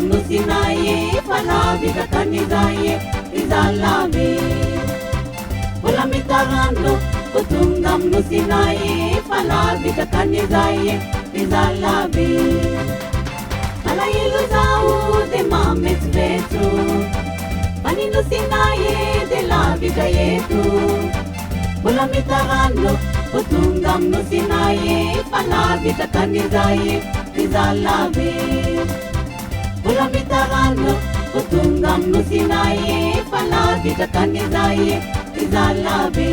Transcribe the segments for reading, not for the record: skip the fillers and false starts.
musinaye falavi kakanizaye izalavi Bola mitarando utungam musinaye falavi kakanizaye izalavi Alailu zau de mamet vetu Paninu sinaye de la vida yetu Bola mitarando utungam musinaye falavi kakanizaye izalavi Bola mitarando utungam musinaye falavi kakanizaye izalavi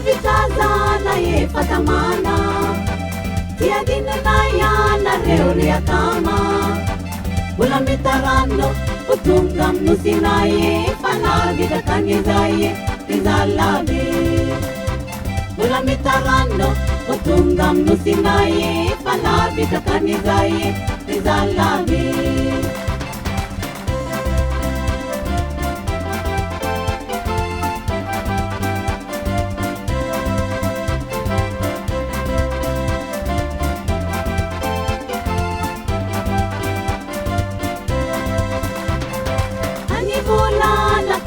Vitazana ye fatamana Tia dinna ya na reuria kama Bola mitarando utungam musinaye falavi kakanizaye izalavi Bola mitarando utungam musinaye falavi kakanizaye izalavi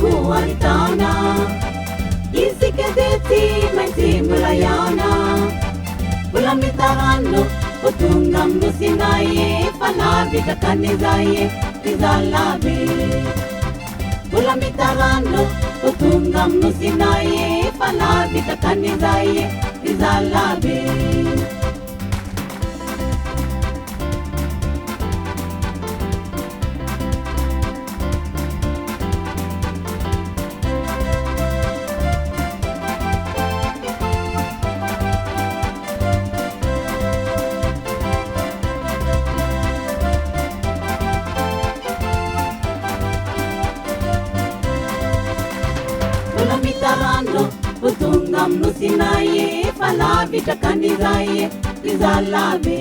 Kualitana Isikadeti Maimulayana Bola mitarando utungam musinaye falavi kakanizaye izalavi Bola mitarando utungam musinaye falavi kakanizaye izalavi Mitarando utungam musinaye falavi kakanizaye izalavi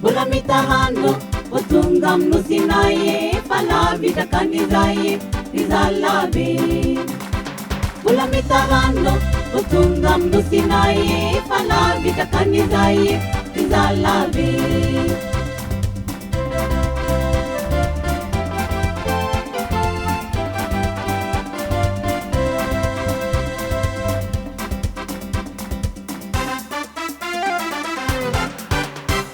Bola mitarando utungam musinaye falavi kakanizaye izalavi Bola mitarando utungam musinaye falavi kakanizaye izalavi